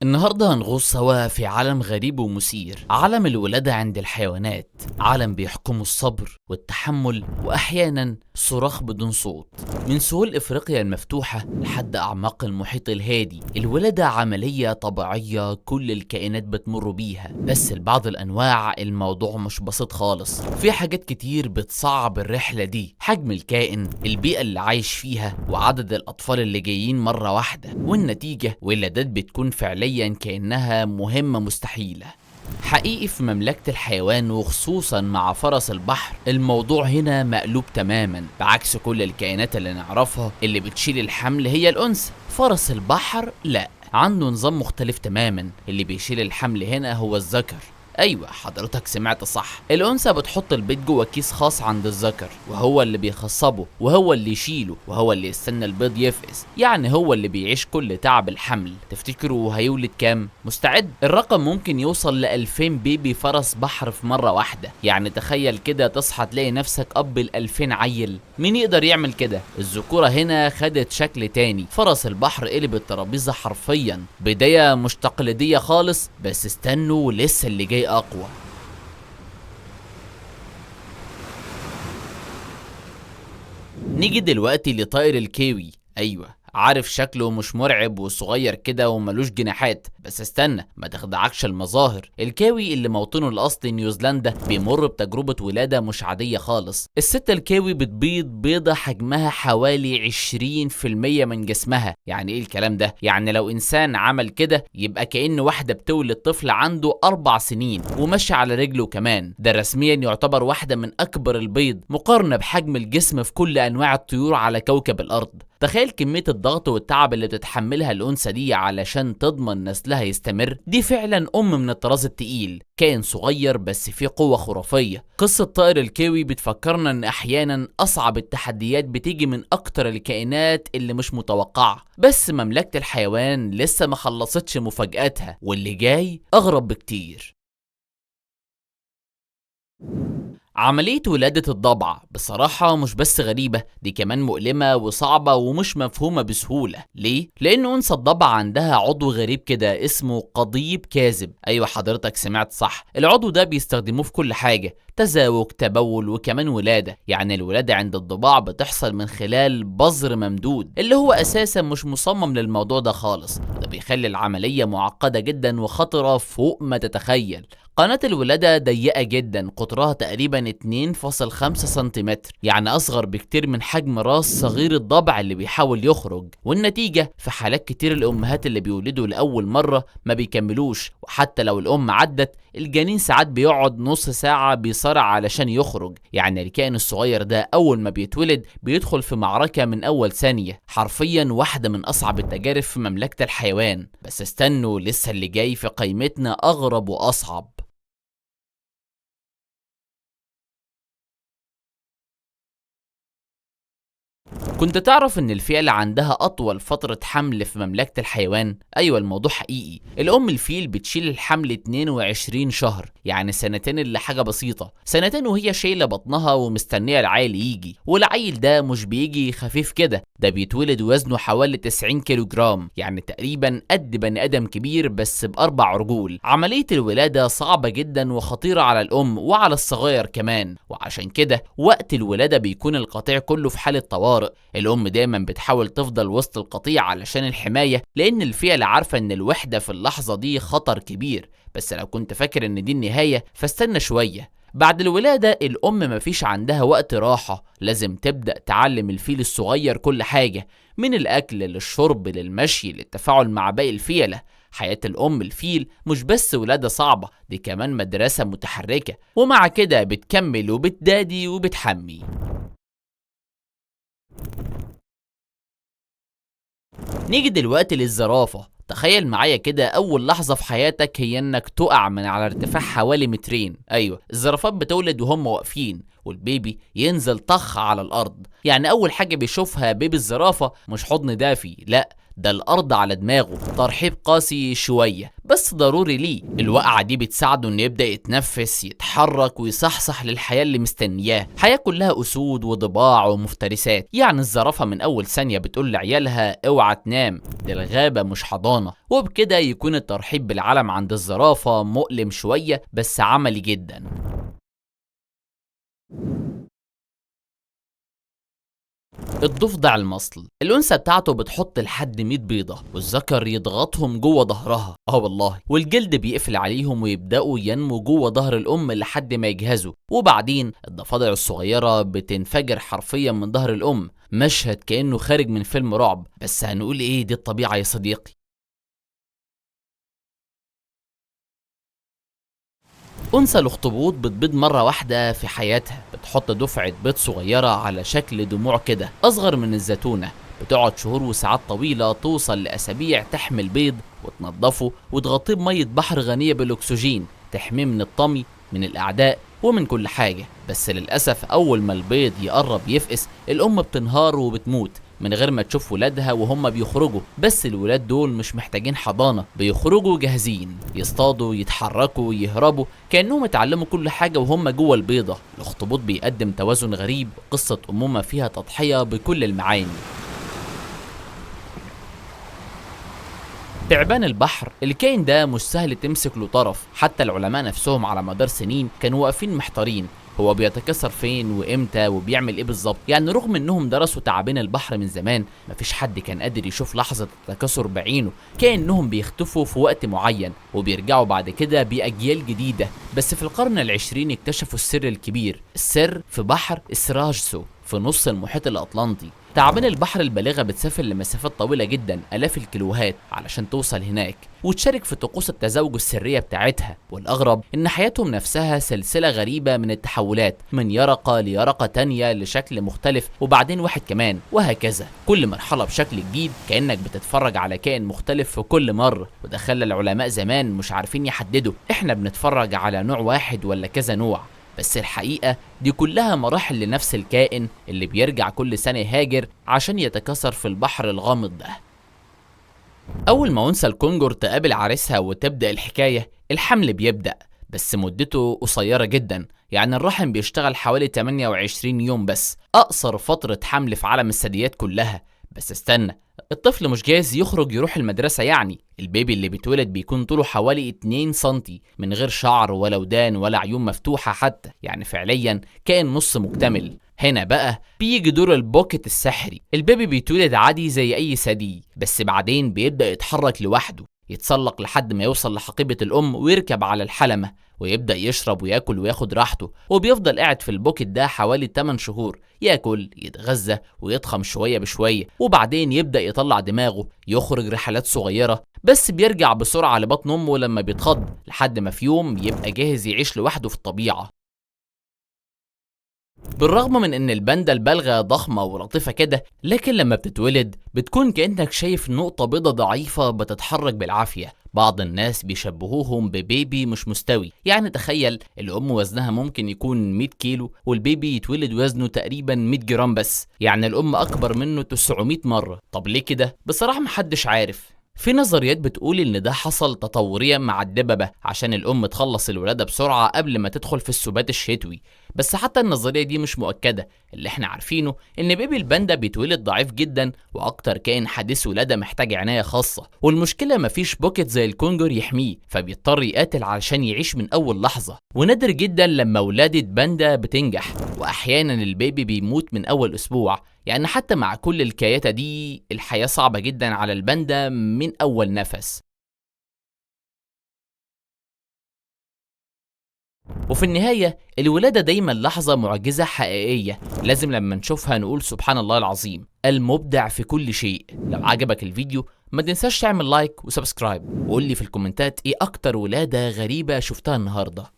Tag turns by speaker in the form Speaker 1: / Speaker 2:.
Speaker 1: النهاردة هنغوص سوا في عالم غريب ومثير، عالم الولادة عند الحيوانات، عالم بيحكمه الصبر والتحمل وأحيانا صراخ بدون صوت. من سهول إفريقيا المفتوحة لحد أعماق المحيط الهادي، الولادة عملية طبيعية كل الكائنات بتمر بيها، بس لبعض الأنواع الموضوع مش بسيط خالص. في حاجات كتير بتصعب الرحلة دي، حجم الكائن، البيئة اللي عايش فيها، وعدد الأطفال اللي جايين مرة واحدة، والنتيجة ولادات بتكون فعليا كأنها مهمة مستحيلة. حقيقي في مملكة الحيوان وخصوصا مع فرس البحر الموضوع هنا مقلوب تماما، بعكس كل الكائنات اللي نعرفها اللي بتشيل الحمل هي الأنثى. فرس البحر لا، عنده نظام مختلف تماما، اللي بيشيل الحمل هنا هو الذكر. ايوه حضرتك سمعت صح، الانثى بتحط البيض جوه كيس خاص عند الذكر، وهو اللي بيخصبه وهو اللي يشيله وهو اللي يستنى البيض يفقس، يعني هو اللي بيعيش كل تعب الحمل. تفتكروا هيولد كام؟ مستعد؟ الرقم ممكن يوصل ل2000 بيبي فرس بحر في مره واحده، يعني تخيل كده تصحى تلاقي نفسك اب ال2000 عيل. مين يقدر يعمل كده؟ الذكوره هنا خدت شكل تاني، فرس البحر قلب الترابيزه حرفيا. بدايه مش تقليديه خالص، بس استنوا لسه اللي جاي أقوى. نيجي دلوقتي لطائر الكيوي. أيوة عارف شكله مش مرعب وصغير كده وملوش جناحات، بس استنى ما تخدعكش المظاهر. الكاوي اللي موطنه الاصلي نيوزيلندا بيمر بتجربة ولادة مش عادية خالص. الست الكاوي بتبيض بيضة حجمها حوالي 20% من جسمها. يعني ايه الكلام ده؟ يعني لو انسان عمل كده يبقى كأن واحدة بتولد طفل عنده 4 سنين وماشي على رجله كمان. ده رسميا يعتبر واحدة من اكبر البيض مقارنة بحجم الجسم في كل انواع الطيور على كوكب الارض. تخيل كمية الضغط والتعب اللي بتتحملها الأنثى دي علشان تضمن نسلها يستمر. دي فعلا من الطراز التقيل، كائن صغير بس فيه قوة خرافية. قصة طائر الكيوي بتفكرنا ان احيانا اصعب التحديات بتيجي من اكتر الكائنات اللي مش متوقعة. بس مملكة الحيوان لسه ما خلصتش مفاجآتها، واللي جاي اغرب بكتير. عملية ولادة الضبع بصراحة مش بس غريبة، دي كمان مؤلمة وصعبة ومش مفهومة بسهولة. ليه؟ لأن أنثى الضبع عندها عضو غريب كده اسمه قضيب كاذب. أيوة حضرتك سمعت صح، العضو ده بيستخدموه في كل حاجة، تزاوج، تبول، وكمان ولادة. يعني الولادة عند الضباع بتحصل من خلال بذر ممدود، اللي هو أساسا مش مصمم للموضوع ده خالص. ده بيخلي العملية معقدة جدا وخطرة فوق ما تتخيل. قناة الولادة ضيقة جدا، قطرها تقريبا 2.5 سنتيمتر، يعني أصغر بكتير من حجم راس صغير الضبع اللي بيحاول يخرج. والنتيجة في حالات كتير الأمهات اللي بيولدوا لأول مرة ما بيكملوش، وحتى لو الأم عدت الجنين ساعات بيقعد نص ساعة بيصارع علشان يخرج. يعني الكائن الصغير ده أول ما بيتولد بيدخل في معركة من أول ثانية، حرفيا واحدة من أصعب التجارب في مملكة الحيوان. بس استنوا لسه اللي جاي في قائمتنا أغرب وأصعب. كنت تعرف ان الفيلة عندها اطول فترة حمل في مملكة الحيوان؟ ايوه الموضوع حقيقي. الام الفيل بتشيل الحمل 22 شهر، يعني سنتين الا حاجة بسيطة، سنتين وهي شايلة بطنها ومستنية العيل يجي. والعيل ده مش بيجي خفيف كده، ده بيتولد وزنه حوالي 90 كيلو جرام، يعني تقريبا قد بني ادم كبير بس ب4 رجول. عملية الولادة صعبة جدا وخطيرة على الام وعلى الصغير كمان، وعشان كده وقت الولادة بيكون القطيع كله في حالة طوارئ. الأم دايما بتحاول تفضل وسط القطيع علشان الحماية، لأن الفيلة عارفة إن الوحدة في اللحظة دي خطر كبير. بس لو كنت فاكر إن دي النهاية فاستنى شوية. بعد الولادة الأم مفيش عندها وقت راحة، لازم تبدأ تعلم الفيل الصغير كل حاجة، من الأكل للشرب للمشي للتفاعل مع باقي الفيلة. حياة الأم الفيل مش بس ولادة صعبة، دي كمان مدرسة متحركة، ومع كده بتكمل وبتدادي وبتحمي. نيجي دلوقتي للزرافة. تخيل معايا كده أول لحظة في حياتك هي إنك تقع من على ارتفاع حوالي 2 متر. أيوة الزرافات بتولد وهم واقفين، والبيبي ينزل طخ على الأرض. يعني أول حاجة بيشوفها بيبي الزرافة مش حضن دافي، لأ ده الأرض على دماغه. ترحيب قاسي شوية، بس ضروري ليه. الوقعة دي بتساعده انه يبدأ يتنفس، يتحرك ويصحصح للحياة اللي مستنياه. حياة كلها اسود وضباع ومفترسات. يعني الزرافة من اول ثانية بتقول لعيالها اوعى تنام، دي الغابة مش حضانة. وبكده يكون الترحيب بالعالم عند الزرافة مؤلم شوية بس عملي جدا. الضفدع المصل، الأنثى بتاعته بتحط لحد 100 بيضة والذكر يضغطهم جوه ظهرها، والله، والجلد بيقفل عليهم ويبدأوا ينمو جوه ظهر الأم لحد ما يجهزوا. وبعدين الضفادع الصغيرة بتنفجر حرفيا من ظهر الأم. مشهد كأنه خارج من فيلم رعب، بس هنقول ايه، دي الطبيعة يا صديقي. أنثى الأخطبوط بتبيض مرة واحدة في حياتها، بتحط دفعة بيض صغيرة على شكل دموع كده أصغر من الزيتونة. بتقعد شهور وساعات طويلة، توصل لأسابيع تحمل بيض وتنضفه وتغطيه بمية بحر غنية بالأكسجين تحميه من الطمي، من الأعداء ومن كل حاجة. بس للأسف أول ما البيض يقرب يفقس الأم بتنهار وبتموت من غير ما تشوف ولادها وهم بيخرجوا. بس الولاد دول مش محتاجين حضانة، بيخرجوا جاهزين، يصطادوا، يتحركوا، يهربوا، كأنهم اتعلموا كل حاجة وهم جوه البيضة. الأخطبوط بيقدم توازن غريب، قصة أمومة فيها تضحية بكل المعاني. تعبان البحر، الكائن ده مش سهل تمسك له طرف. حتى العلماء نفسهم على مدار سنين كانوا واقفين محتارين هو بيتكسر فين وامتى وبيعمل ايه بالظبط. يعني رغم انهم درسوا تعابين البحر من زمان، مفيش حد كان قادر يشوف لحظة التكاثر بعينه. كأنهم بيختفوا في وقت معين وبيرجعوا بعد كده بأجيال جديدة. بس في القرن العشرين اكتشفوا السر الكبير، السر في بحر اسراجسو في نص المحيط الأطلنطي. تعابين البحر البالغة بتسافر لمسافات طويلة جدا، آلاف الكيلوهات، علشان توصل هناك وتشارك في طقوس التزاوج السرية بتاعتها. والأغرب إن حياتهم نفسها سلسلة غريبة من التحولات، من يرقة ليرقة تانية لشكل مختلف وبعدين واحد كمان، وهكذا كل مرحلة بشكل جديد، كأنك بتتفرج على كائن مختلف في كل مرة. وده خلى العلماء زمان مش عارفين يحددوا إحنا بنتفرج على نوع واحد ولا كذا نوع. بس الحقيقة دي كلها مراحل لنفس الكائن اللي بيرجع كل سنة يهاجر عشان يتكاثر في البحر الغامض ده. أول ما أنثى الكونجر تقابل عريسها وتبدأ الحكاية، الحمل بيبدأ، بس مدته قصيرة جدا. يعني الرحم بيشتغل حوالي 28 يوم بس، أقصر فترة حمل في عالم الثدييات كلها. بس استنى، الطفل مش جاهز يروح المدرسة. يعني البيبي اللي بيتولد بيكون طوله حوالي 2 سنتي، من غير شعر ولا ودان ولا عيون مفتوحة حتى. يعني فعليا كائن نص مكتمل. هنا بقى بيجي دور البوكت السحري. البيبي بيتولد عادي زي أي ثدي، بس بعدين بيبدأ يتحرك لوحده، يتسلق لحد ما يوصل لحقيبة الأم ويركب على الحلمة ويبدأ يشرب وياكل وياخد راحته. وبيفضل قاعد في البوكت ده حوالي 8 شهور، ياكل، يتغذى ويضخم شوية بشوية، وبعدين يبدأ يطلع دماغه، يخرج رحلات صغيرة، بس بيرجع بسرعة لبطن أمه لما بيتخض، لحد ما في يوم يبقى جاهز يعيش لوحده في الطبيعة. بالرغم من ان الباندا البالغة ضخمة ولطيفة كده، لكن لما بتتولد بتكون كأنك شايف نقطة بيضة ضعيفة بتتحرك بالعافية. بعض الناس بيشبهوهم ببيبي مش مستوي. يعني تخيل الأم وزنها ممكن يكون 100 كيلو والبيبي يتولد وزنه تقريبا 100 جرام بس. يعني الأم أكبر منه 900 مرة. طب ليه كده؟ بصراحة محدش عارف. في نظريات بتقول ان ده حصل تطوريا مع الدببة عشان الام تخلص الولادة بسرعة قبل ما تدخل في السبات الشتوي. بس حتى النظرية دي مش مؤكدة. اللي احنا عارفينه ان بيبي الباندا بيتولد ضعيف جدا، واكتر كائن حديث ولادة محتاج عناية خاصة. والمشكلة مفيش بوكيت زي الكونجر يحميه، فبيضطر يقاتل علشان يعيش من اول لحظة. ونادر جدا لما ولادة باندا بتنجح، واحيانا البيبي بيموت من اول اسبوع. يعني حتى مع كل الكياتة دي الحياة صعبة جدا على الباندا من أول نفس. وفي النهاية الولادة دايما لحظة معجزة حقيقية، لازم لما نشوفها نقول سبحان الله العظيم المبدع في كل شيء. لو عجبك الفيديو ما تنساش تعمل لايك وسبسكرايب، وقول لي في الكومنتات ايه أكتر ولادة غريبة شفتها النهاردة.